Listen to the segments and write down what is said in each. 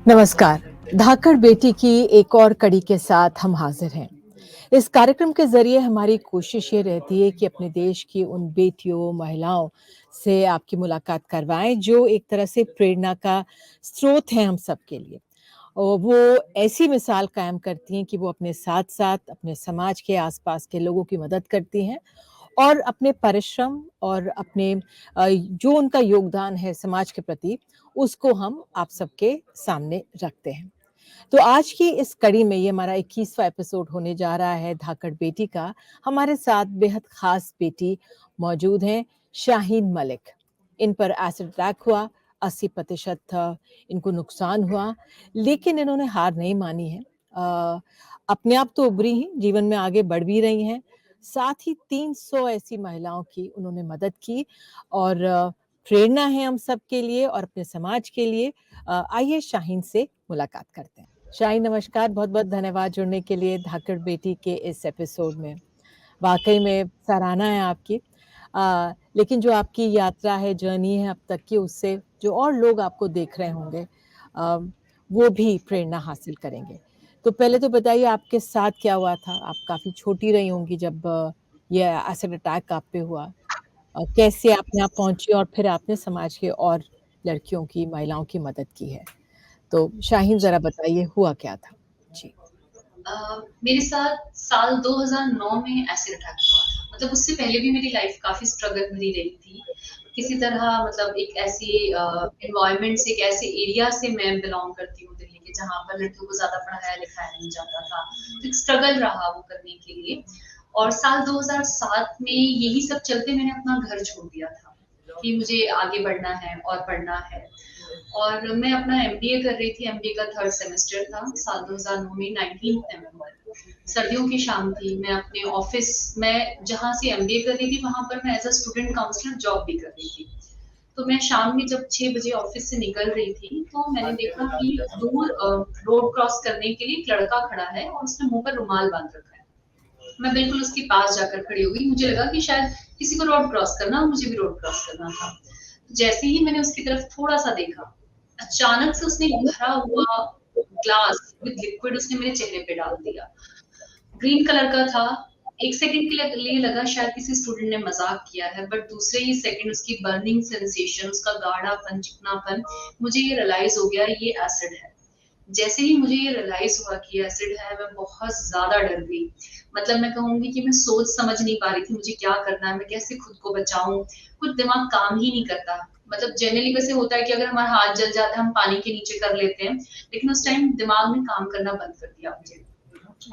नमस्कार। धाकड़ बेटी की एक और कड़ी के साथ हम हाजिर हैं। इस कार्यक्रम के ज़रिए हमारी कोशिश ये रहती है कि अपने देश की उन बेटियों, महिलाओं से आपकी मुलाकात करवाएँ, जो एक तरह से प्रेरणा का स्रोत हैं हम सबके लिए। और वो ऐसी मिसाल कायम करती हैं कि वो अपने साथ-साथ अपने समाज के आस-पास के लोगों की मदद करती हैं और अपने परिश्रम और अपने जो उनका योगदान है समाज के प्रति, उसको हम आप सबके सामने रखते हैं। तो आज की इस कड़ी में ये हमारा 21वाँ एपिसोड होने जा रहा है धाकड़ बेटी का। हमारे साथ बेहद ख़ास बेटी मौजूद हैं, शाहीन मलिक। इन पर एसिड अटैक हुआ, 80% इनको नुकसान हुआ, लेकिन इन्होंने हार नहीं मानी है। अपने आप तो उभरी हैं, जीवन में आगे बढ़ भी रही हैं। साथ ही 300 ऐसी महिलाओं की उन्होंने मदद की और प्रेरणा है हम सबके लिए और अपने समाज के लिए। आइए शाहीन से मुलाकात करते हैं। शाहीन नमस्कार, बहुत-बहुत धन्यवाद जुड़ने के लिए धाकड़ बेटी के इस एपिसोड में। वाक़ई में सराहना है आपकी। लेकिन जो आपकी यात्रा है, जर्नी है अब तक की, उससे जो और लोग आपको देख रहे होंगे अ, वो भी प्रेरणा हासिल करेंगे। तो पहले तो बताइए आपके साथ क्या हुआ था? आप काफ़ी छोटी रही होंगी जब ये एसिड अटैक आप पे हुआ। कैसे आप यहाँ पहुँची और फिर आपने समाज के और लड़कियों की, महिलाओं की मदद की है? तो शाहीन ज़रा बताइए हुआ क्या था? जी। मेरे साथ साल 2009 में एसिड अटैक हुआ था। मतलब उससे पहले भी मेरी लाइफ काफ़ी स्ट्रगल भरी रही थी। किसी तरह मतलब एक ऐसी एनवायरनमेंट से, एक ऐसे एरिया से मैं बिलॉन्ग करती हूँ दिल्ली के, जहाँ पर लड़कियों को ज़्यादा पढ़ाया-लिखाया नहीं जाता था। तो एक स्ट्रगल रहा वो करने के लिए। और साल 2007 में यही सब चलते मैंने अपना घर छोड़ दिया था कि मुझे आगे बढ़ना है और पढ़ना है। और मैं अपना एमबीए कर रही थी, एमबीए का 3rd सेमेस्टर था, साल 2009 में 19th नवंबर। सर्दियों की शाम थी, मैं अपने ऑफिस में जहाँ से एमबीए कर रही थी, वहाँ पर मैं as a student counsellor job भी कर रही थी। तो मैं शाम में जब 6 बजे ऑफिस से निकल रही थी, तो मैंने देखा कि दूर रोड क्रॉस करने के लिए एक लड़का खड़ा है और उसने मुँह पर रुमाल बाँध रखा है। मैं बिल्कुल उसके पास जाकर खड़ी हो गई, मुझे लगा कि शायद किसी को रोड क्रॉस करना और मुझे भी रोड क्रॉस करना था। जैसे ही मैंने उसकी तरफ थोड़ा-सा देखा, अचानक से उसने भरा हुआ ग्लास विद लिक्विड उसने मेरे चेहरे पे डाल दिया। ग्रीन कलर का था। 1 सेकंड के लिए लगा शायद किसी स्टूडेंट ने मज़ाक किया है, बट दूसरे ही सेकंड उसकी बर्निंग सेंसेशन, उसका गाढ़ापन, चिकनापन, मुझे ये रियलाइज़ हो गया ये एसिड है। जैसे ही मुझे ये रियलाइज़ हुआ कि ये एसिड है, मैं बहुत ज़्यादा डर गई। मतलब मैं कहूँगी कि मैं सोच समझ नहीं पा रही थी मुझे क्या करना है, मैं कैसे खुद को बचाऊँ? कुछ दिमाग काम ही नहीं करता। मतलब जनरली वैसे होता है कि अगर हमारा हाथ जल जाता है, हम पानी के नीचे कर लेते हैं, लेकिन उस टाइम दिमाग ने काम करना बंद कर दिया मुझे।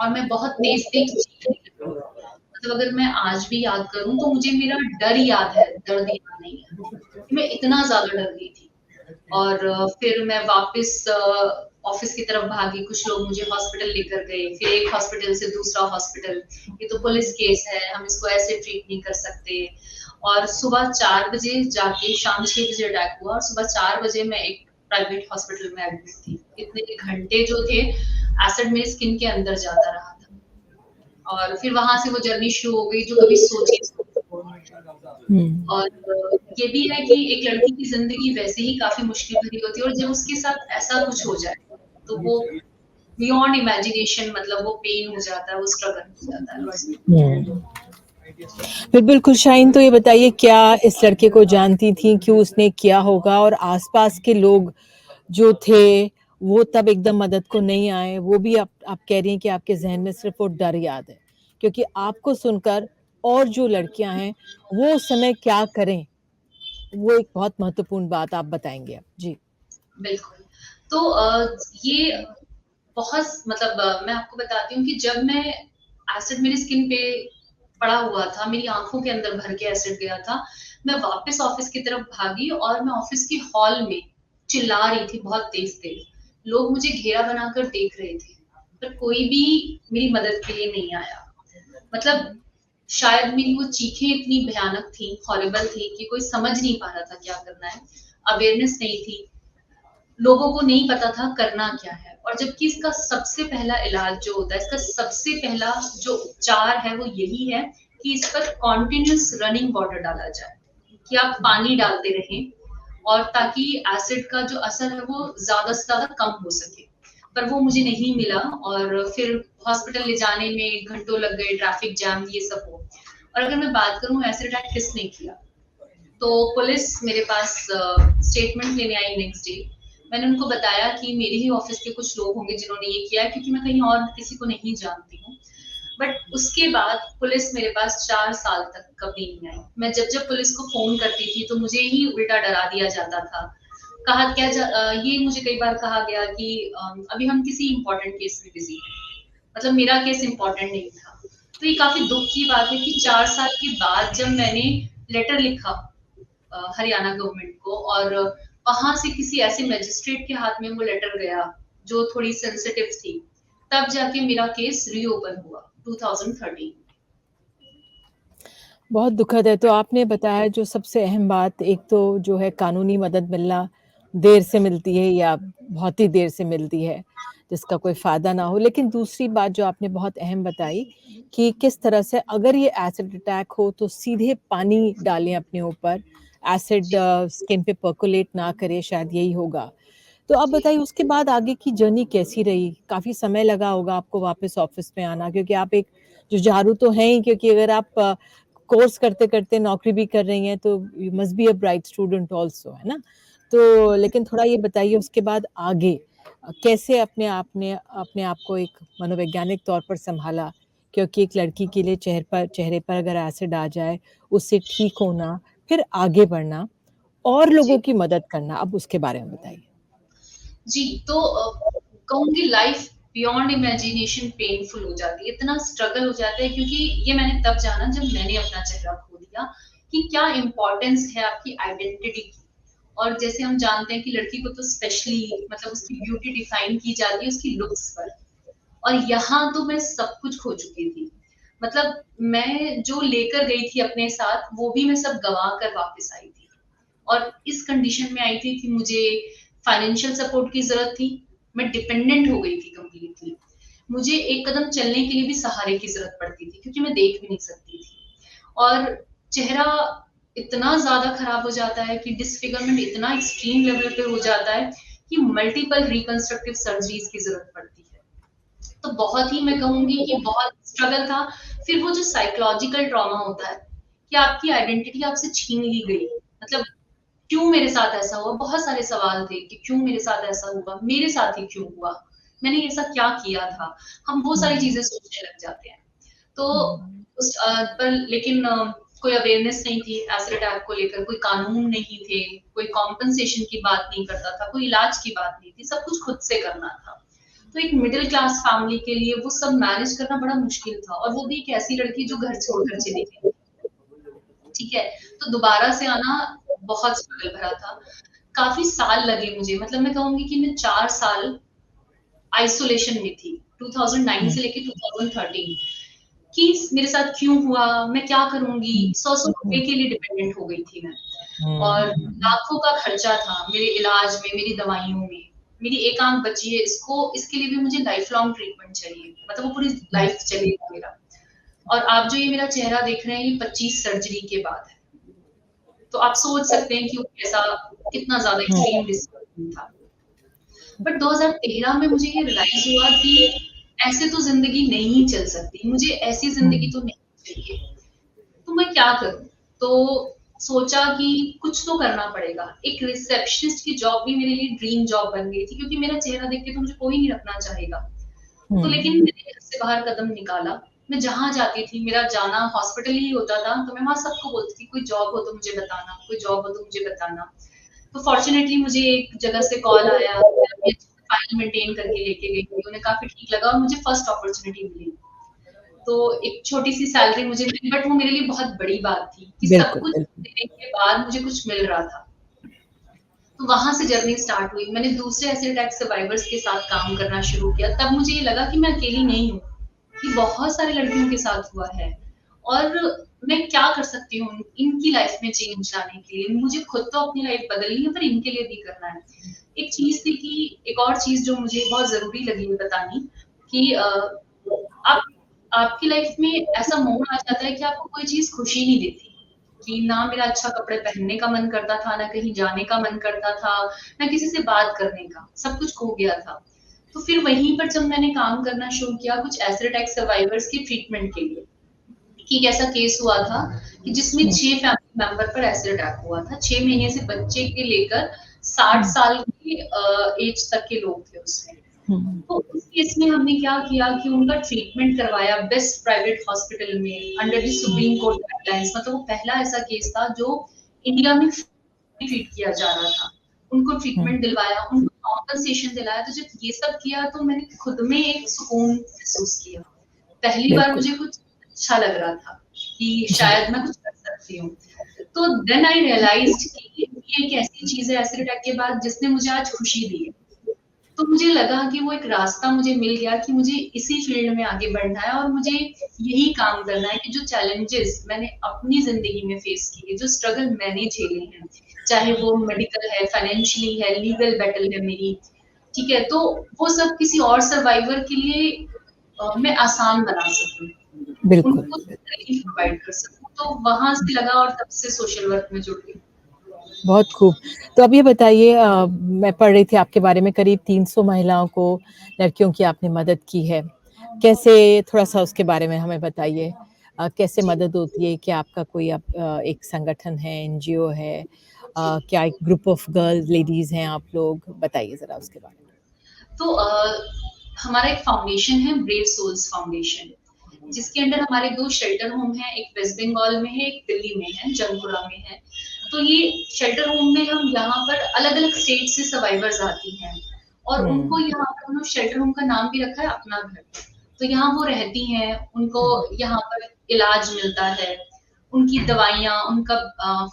और मैं बहुत तेज़-तेज़ चीखने लगी। मतलब अगर मैं आज भी याद करूँ तो मुझे मेरा डर याद है, दर्द याद नहीं है। मैं इतना ज़्यादा डर गई थी। और फिर मैं वापस ऑफ़िस की तरफ भागी, कुछ लोग मुझे हॉस्पिटल लेकर गए, फिर एक हॉस्पिटल से दूसरा हॉस्पिटल, ये तो पुलिस केस है, हम इसको ऐसे ट्रीट नहीं कर सकते। और सुबह 4 बजे जाके शाम 6 बजे अटैक हुआ और सुबह 4 बजे मैं एक प्राइवेट हॉस्पिटल में एडमिट थी। इतने घंटे जो थे, एसिड मेरी स्किन के अंदर जाता रहा था। और फिर वहाँ से वो जर्नी शुरू हो गई जो कभी सोची हुँ। और ये भी है कि एक लड़की की ज़िंदगी वैसे ही काफ़ी मुश्किल भरी होती है और जब उसके साथ ऐसा कुछ हो जाए, तो वो बियॉन्ड इमेजिनेशन मतलब वो पेन हो जाता है, वो स्ट्रगल हो जाता है उसमें। हुँ। फिर बिल्कुल शाहीन, तो ये बताइए क्या इस लड़के को जानती थीं? क्यों उसने किया होगा? और आस-पास के लोग जो थे, वो तब एकदम मदद को नहीं आए? वो भी आप कह रही हैं कि आपके ज़हन में सिर्फ़ वो डर याद है। क्योंकि आपको सुनकर और जो लड़कियाँ हैं, वो उस समय क्या करें? वो एक बहुत महत्वपूर्ण बात आप बताएँगे अब। जी। बिल्कुल। तो ये बहुत मतलब मैं आपको बताती हूँ कि जब मैं एसिड मेरी स्किन पे पड़ा हुआ था, मेरी आँखों के अंदर भर के एसिड गया था, मैं वापस ऑफ़िस की तरफ भागी और मैं ऑफ़िस के हॉल में चिल्ला रही थी बहुत तेज़-तेज़। लोग मुझे घेरा बनाकर देख रहे थे, पर कोई भी मेरी मदद के लिए नहीं आया। मतलब शायद मेरी वो चीखें इतनी भयानक थी, हॉरिबल थी कि कोई समझ नहीं पा रहा था क्या करना है। अवेयरनेस नहीं थी, लोगों को नहीं पता था करना क्या है। और जबकि इसका सबसे पहला इलाज जो होता है, इसका सबसे पहला जो उपचार है वो यही है कि इस पर कंटीन्यूअस रनिंग वाटर डाला जाए, कि आप पानी डालते रहें और ताकि एसिड का जो असर है वो ज़्यादा से ज़्यादा कम हो सके। पर वो मुझे नहीं मिला और फिर हॉस्पिटल ले जाने में घंटों लग गए, ट्रैफिक जैम ये सब हो। और अगर मैं बात करूँ एसिड अटैक किसने किया, तो पुलिस मेरे पास स्टेटमेंट लेने आई नेक्स्ट डे। मैंने उनको बताया कि मेरे ही ऑफिस के कुछ लोग होंगे जिन्होंने ये किया है, क्योंकि मैं कहीं और किसी को नहीं जानती हूँ। बट उसके बाद पुलिस मेरे पास 4 साल तक कभी नहीं आई। मैं जब-जब पुलिस को फ़ोन करती थी तो मुझे ही उल्टा डरा दिया जाता था। ये मुझे कई बार कहा गया कि अभी हम किसी इम्पोर्टेंट केस में बिज़ी हैं। मतलब मेरा केस इम्पोर्टेंट नहीं था। तो ये काफ़ी दुःख की बात है कि 4 साल के बाद जब मैंने लेटर लिखा हरियाणा गवर्नमेंट को, और वहाँ से किसी ऐसे मजिस्ट्रेट के हाथ में वो लेटर गया जो थोड़ी सेंसिटिव थी, तब जाके मेरा केस रीओपन हुआ 2013। बहुत दुखद है। तो आपने बताया जो सबसे अहम बात, एक तो जो है कानूनी मदद मिलना देर से मिलती है या बहुत ही देर से मिलती है, जिसका कोई फ़ायदा ना हो। लेकिन दूसरी बात जो आपने बहुत अहम बताई कि किस तरह से अगर ये एसिड अटैक हो तो सीधे पानी डालें अपने ऊपर, एसिड जी, स्किन पे परकोलेट ना करे, शायद यही होगा। तो आप जी। बताइए उसके बाद आगे की जर्नी कैसी रही? काफ़ी समय लगा होगा आपको वापस ऑफ़िस में आना, क्योंकि आप एक जुझारू तो हैं ही, क्योंकि अगर आप कोर्स करते-करते नौकरी भी कर रही हैं तो you must be a bright student also, है ना? तो लेकिन थोड़ा ये बताइए उसके बाद आगे कैसे अपने आप को एक मनोवैज्ञानिक तौर पर सँभाला? क्योंकि एक लड़की के लिए चेहरे पर अगर एसिड आ जाए, उससे ठीक होना, फिर आगे बढ़ना और लोगों जी, की मदद करना, अब उसके बारे में बताइए? जी, तो कहूँगी लाइफ बियॉन्ड इमेजिनेशन पेनफुल हो जाती है, इतना स्ट्रगल हो जाता है, क्योंकि ये मैंने तब जाना जब मैंने अपना चेहरा खो दिया कि क्या इम्पोर्टेंस है आपकी आइडेंटिटी की। और जैसे हम जानते हैं कि लड़की को तो स्पेशली मतलब उसकी ब्यूटी डिफाइन की जाती है उसकी लुक्स पर, और यहाँ तो मैं सब कुछ खो चुकी थी। मतलब मैं जो लेकर गई थी अपने साथ वो भी मैं सब गँवा कर वापस आई थी। और इस कंडीशन में आई थी कि मुझे फाइनेंशियल सपोर्ट की ज़रूरत थी, मैं डिपेंडेंट हो गई थी कंप्लीटली। मुझे एक कदम चलने के लिए भी सहारे की ज़रूरत पड़ती थी, क्योंकि मैं देख भी नहीं सकती थी। और चेहरा इतना ज़्यादा खराब हो जाता है कि डिसफिगरमेंट इतना एक्सट्रीम लेवल पे हो जाता है कि मल्टीपल रिकंस्ट्रक्टिव सर्जरीज़ की ज़रूरत पड़ती है। तो बहुत ही मैं कहूँगी कि बहुत स्ट्रगल था। फिर वो जो साइकोलॉजिकल ट्रॉमा होता है, कि आपकी आइडेंटिटी आपसे छीन ली गई। मतलब क्यों मेरे साथ ऐसा हुआ? बहुत सारे सवाल थे कि क्यों मेरे साथ ऐसा हुआ? मेरे साथ ही क्यों हुआ? मैंने ऐसा क्या किया था? हम वो सारी हुँ, चीज़ें सोचने लग जाते हैं। तो हुँ, पर लेकिन कोई अवेयरनेस नहीं थी एसिड अटैक को लेकर, कोई कानून नहीं थे, कोई कॉम्पेंसेशन की बात नहीं करता था, कोई इलाज की बात नहीं थी, सब कुछ खुद से करना था। तो एक मिडिल क्लास फैमिली के लिए वो सब मैनेज करना बड़ा मुश्किल था, और वो भी एक ऐसी लड़की जो घर छोड़कर चली गई, ठीक है? तो दोबारा से आना बहुत स्ट्रगल भरा था। काफ़ी साल लगे मुझे, मतलब मैं कहूँगी कि मैं 4 साल आइसोलेशन में थी, 2009 हुँ, से लेके 2013, कि मेरे साथ क्यों हुआ? मैं क्या करूँगी? हुँ, 100-100 रुपए हुँ, के लिए डिपेंडेंट हो गई थी मैं। और हुँ, हुँ, लाखों का खर्चा था मेरे इलाज में, मेरी दवाइयों में। मेरी एक आँख बची है, इसके लिए भी मुझे लाइफ लॉन्ग ट्रीटमेंट चाहिए। मतलब वो पूरी हुँ, लाइफ चलेगा मेरा। और आप जो ये मेरा चेहरा देख रहे हैं, ये 25 सर्जरी के बाद है। तो आप सोच सकते हैं कि वो कैसा कितना ज़्यादा हुँ, एक्सट्रीम डिसीज़न था। बट 2013 में मुझे ये रियलाइज़ हुआ कि ऐसे तो ज़िंदगी नहीं चल सकती, मुझे ऐसी ज़िंदगी हुँ, तो नहीं चाहिए। तो मैं क्या करूँ? तो सोचा कि कुछ तो करना पड़ेगा। एक रिसेप्शनिस्ट की जॉब भी मेरे लिए ड्रीम जॉब बन गई थी, क्योंकि मेरा चेहरा देख के तो मुझे कोई नहीं रखना चाहेगा। तो लेकिन हुँ, मैंने घर से बाहर कदम निकाला। मैं जहाँ जाती थी, मेरा जाना हॉस्पिटल ही होता था, तो मैं वहाँ सबको बोलती थी, "कोई जॉब हो तो मुझे बताना, कोई जॉब हो तो मुझे बताना।" तो फॉर्च्यूनेटली मुझे एक जगह से कॉल आया, मैं अच्छे से फाइल मेंटेन करके लेके गई थी, उन्हें काफ़ी ठीक लगा और मुझे फर्स्ट अपॉर्च्युनिटी मिली। तो एक छोटी-सी सैलरी मुझे मिली, बट वो मेरे लिए बहुत बड़ी बात थी कि सब बिल्कुल, कुछ बिल्कुल। देने के बाद मुझे कुछ मिल रहा था। तो वहाँ से जर्नी स्टार्ट हुई। मैंने दूसरे एसिड अटैक सर्वाइवर्स के साथ काम करना शुरू किया। तब मुझे ये लगा कि मैं अकेली नहीं हूँ, कि बहुत सारी लड़कियों के साथ हुआ है, और मैं क्या कर सकती हूँ इनकी लाइफ में चेंज लाने के लिए। मुझे खुद तो अपनी लाइफ बदलनी है, पर इनके लिए भी करना है। एक चीज़ थी कि एक और चीज़ जो मुझे बहुत ज़रूरी लगी बतानी, कि आप आपकी लाइफ में ऐसा मोड़ आ जाता है कि आपको कोई चीज़ खुशी नहीं देती। कि ना मेरा अच्छा कपड़े पहनने का मन करता था, ना कहीं जाने का मन करता था, ना किसी से बात करने का, सब कुछ खो गया था। तो फिर वहीं पर जब मैंने काम करना शुरू किया कुछ एसिड अटैक सर्वाइवर्स की ट्रीटमेंट के लिए, कि एक ऐसा केस हुआ था कि जिसमें हुँ, 6 फैमिली मेंबर पर एसिड अटैक हुआ था। 6 महीने से बच्चे के लेकर 60 हुँ, साल की एज तक के लोग थे उसमें। हुँ, तो उस केस में हमने क्या किया कि उनका ट्रीटमेंट करवाया बेस्ट प्राइवेट हॉस्पिटल में under the hmm, supreme court guidelines. मतलब वो पहला ऐसा केस था जो इंडिया में ट्रीट किया जा रहा था। उनको हुँ, ट्रीटमेंट दिलवाया, उनको कॉम्पेंसेशन दिलाया। तो जब ये सब किया तो मैंने खुद में एक सुकून महसूस किया। पहली बार बिल्कुल। मुझे कुछ अच्छा लग रहा था कि जी, शायद मैं कुछ कर सकती हूँ। तो देन आई रियलाइज्ड कि ये एक ऐसी चीज़ है एसिड अटैक के बाद जिसने मुझे आज खुशी दी है। तो मुझे लगा कि वो एक रास्ता मुझे मिल गया कि मुझे इसी फील्ड में आगे बढ़ना है और मुझे यही काम करना है कि जो चैलेंजेस मैंने अपनी ज़िंदगी में फेस किए, जो स्ट्रगल मैंने झेले हैं, चाहे वो मेडिकल है, फाइनेंशियली है, लीगल बैटल है मेरी, ठीक है? तो वो सब किसी और सर्वाइवर के लिए मैं आसान बना सकूँ, बिल्कुल। उनको रिलीफ प्रोवाइड कर सकूँ। तो वहाँ से लगा और तब से सोशल वर्क में जुड़ गई। बहुत खूब। तो अब ये बताइए मैं पढ़ रही थी आपके बारे में करीब 300 महिलाओं को, लड़कियों की आपने मदद की है। कैसे थोड़ा-सा उसके बारे में हमें बताइए? कैसे जी। मदद होती है? क्या आपका कोई एक संगठन है, एनजीओ है? क्या एक ग्रुप ऑफ गर्ल्स लेडीज़ हैं आप लोग? बताइए ज़रा उसके बारे में। तो हमारा एक फाउंडेशन है ब्रेव सोल्स फाउंडेशन, जिसके अंडर हमारे 2 शेल्टर होम हैं, एक वेस्ट बंगाल में है, एक दिल्ली में है, जंगपुरा में है। तो ये शेल्टर होम में हम यहाँ पर अलग-अलग स्टेट से सर्वाइवर्स आती हैं और उनको हुँ, यहाँ पर हम शेल्टर होम का नाम भी रखा है अपना घर। तो यहाँ वो रहती हैं, उनको हुँ, यहाँ पर इलाज मिलता है, उनकी दवाइयाँ, उनका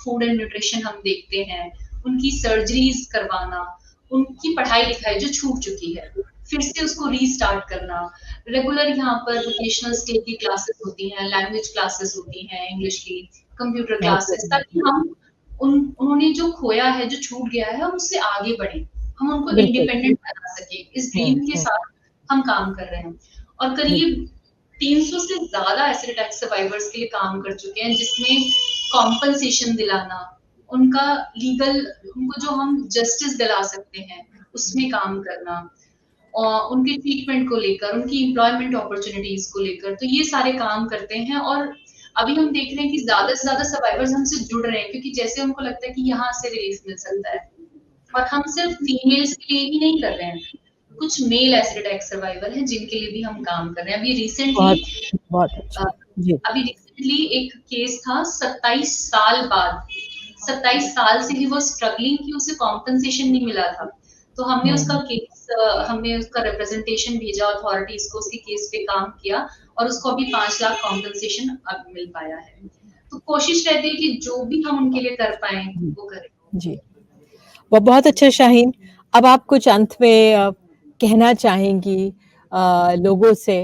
फूड एंड न्यूट्रिशन हम देखते हैं, उनकी सर्जरीज़ करवाना, उनकी पढ़ाई-लिखाई जो छूट चुकी है, फिर से उसको रीस्टार्ट करना। रेगुलर यहाँ पर वोकेशनल स्किल की क्लासेस होती हैं, लैंग्वेज क्लासेस होती हैं इंग्लिश की, कंप्यूटर बहुत क्लासेस, बढ़िया। ताकि हम उन्होंने जो खोया है, जो छूट गया है, हम उससे आगे बढ़ें। हम उनको बिल्कुल। इंडिपेंडेंट बना सकें। इस हुँ, ड्रीम के हुँ, साथ हम काम कर रहे हैं और बिल्कुल। करीब 300 से ज़्यादा एसिड अटैक सर्वाइवर्स के लिए काम कर चुके हैं, जिसमें कॉम्पेंसेशन दिलाना, उनका लीगल उनको जो हम जस्टिस दिला सकते हैं, उसमें काम करना और उनके ट्रीटमेंट को लेकर, उनकी एम्प्लॉयमेंट अपॉर्च्युनिटीज़ को लेकर, तो ये सारे काम करते हैं और अभी हम देख रहे हैं कि ज़्यादा से ज़्यादा सर्वाइवर्स हमसे जुड़ रहे हैं क्योंकि जैसे उनको लगता है कि यहाँ से रिलीफ मिल सकता है और हम सिर्फ फीमेल्स के लिए ही नहीं कर रहे हैं, कुछ मेल एसिड अटैक सर्वाइवर हैं जिनके लिए भी हम काम कर रहे हैं। बहुत बहुत अच्छा। जी। अभी रिसेंटली एक केस था 27 साल बाद, 27 साल से ही वो स्ट्रगलिंग की, उसे कॉम्पेंसेशन नहीं मिला था। तो हुँ, हमने उसका रिप्रेजेंटेशन भेजा अथॉरिटीज़ को, उसके केस पे काम किया और उसको अभी 5 लाख कॉम्पेंसेशन अब मिल पाया है। तो कोशिश रहती है कि जो भी हम उनके लिए कर पाएँ, जी, वो करें। जी। बहुत अच्छा शाहीन। अब आप कुछ अंत में कहना चाहेंगी लोगों से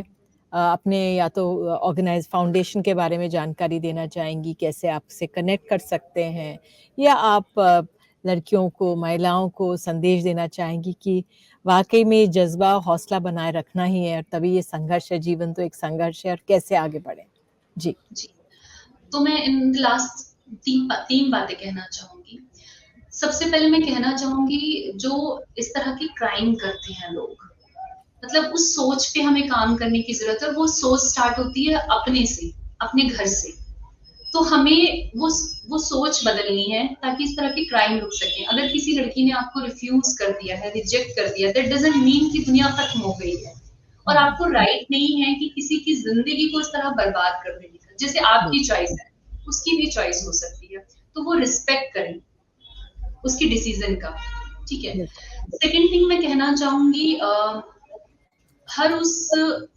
अपने या तो ऑर्गेनाइज़ फाउंडेशन के बारे में जानकारी देना चाहेंगी, कैसे आपसे कनेक्ट कर सकते हैं? या आप लड़कियों को, महिलाओं को संदेश देना चाहेंगी कि वाक़ई में जज़्बा, हौसला बनाए रखना ही है और तभी ये संघर्ष है, जीवन तो एक संघर्ष है और कैसे आगे बढ़ें? जी। जी, तो मैं इन लास्ट 3 बातें कहना चाहूँगी। सबसे पहले मैं कहना चाहूँगी जो इस तरह की क्राइम करते हैं लोग, मतलब उस सोच पे हमें काम करने की ज़रूरत है और वो सोच स्टार्ट होती है अपने से, अपने घर से। तो हमें वो सोच बदलनी है ताकि इस तरह के क्राइम रुक सकें। अगर किसी लड़की ने आपको रिफ्यूज़ कर दिया है, रिजेक्ट कर दिया, दैट डज़न्ट मीन कि दुनिया खत्म हो गई है और हुँ, आपको राइट नहीं है कि किसी की ज़िंदगी को इस तरह बर्बाद कर देने का। जैसे बिल आपकी चॉइस है, उसकी भी चॉइस हो सकती है। तो वो रिस्पेक्ट करें, उसकी डिसीज़न का, ठीक है? बिल्कुल। सेकंड थिंग मैं कहना चाहूँगी हर उस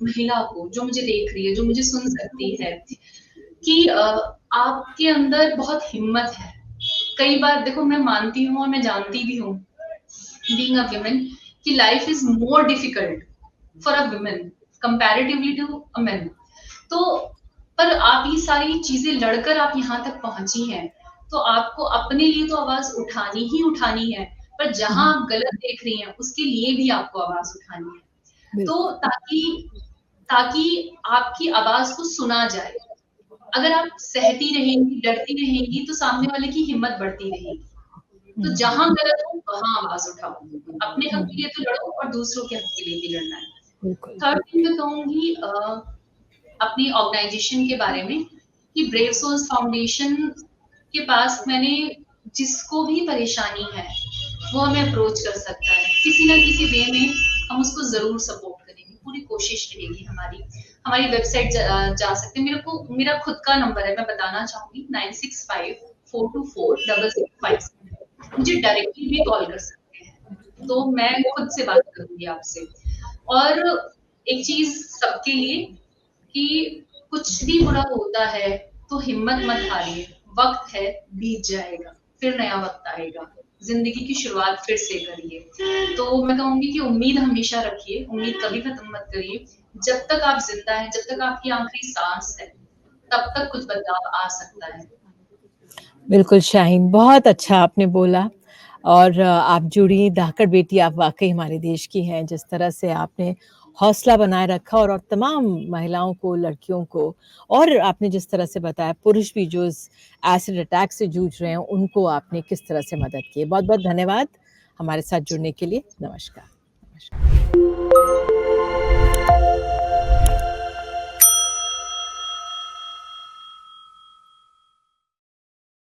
महिला को जो मुझे देख रही है, जो मुझे सुन सकती है कि आपके अंदर बहुत हिम्मत है। कई बार देखो मैं मानती हूँ और मैं जानती भी हूँ बीइंग अ वुमन कि life is more difficult for a woman comparatively to a man. तो पर आप ये सारी चीजें लड़कर आप यहाँ तक पहुंची हैं, तो आपको अपने लिए तो आवाज उठानी ही उठानी है, पर हुँ, जहां हुँ, आप गलत देख रही हैं उसके लिए भी आपको आवाज उठानी है। तो बिल्कुल। ताकि ताकि आपकी आवाज को सुना जाए, अगर आप सहती रहेंगी, डरती रहेंगी तो सामने वाले की हिम्मत बढ़ती रहेगी। तो हुँ, जहाँ गलत हो वहाँ आवाज़ उठाओ। अपने हक के हुँ, लिए तो लड़ो और दूसरों के हक के लिए भी लड़ना है। बिल्कुल। थर्ड थिंग मैं कहूँगी अपनी ऑर्गेनाइज़ेशन के बारे में कि ब्रेव सोल्स फाउंडेशन के पास मैंने जिसको भी परेशानी है, वो हमें अप्रोच कर सकता है। किसी न किसी वे में हम उसको ज़रूर सपोर्ट करेंगे, पूरी कोशिश रहेगी हमारी। हमारी वेबसाइट जा सकते हैं। मेरा खुद का नंबर है, मैं बताना चाहूँगी 9654246657 मुझे डायरेक्टली भी कॉल कर सकते हैं। तो मैं खुद से बात करूँगी आपसे। और एक चीज़ सबके लिए कि कुछ भी बुरा होता है तो हिम्मत मत हारिए, वक़्त है, बीत जाएगा, फिर नया वक़्त आएगा, ज़िंदगी की शुरुआत फिर से करिए। तो मैं कहूँगी कि उम्मीद हमेशा रखिए, उम्मीद कभी ख़त्म मत करिए। जब तक आप ज़िंदा हैं, जब तक आपकी आखिरी साँस है, तब तक कुछ बदलाव आ सकता है। बिल्कुल शाहीन, बहुत अच्छा आपने बोला और आप जुड़ी धाकड़ बेटी आप वाक़ई हमारे देश की हैं, जिस तरह से आपने हौसला बनाए रखा और तमाम महिलाओं को, लड़कियों को और आपने जिस तरह से बताया पुरुष भी जो इस एसिड अटैक से जूझ रहे हैं, उनको आपने किस तरह से मदद की है। बहुत-बहुत धन्यवाद हमारे साथ जुड़ने के लिए। नमस्कार। नमस्कार।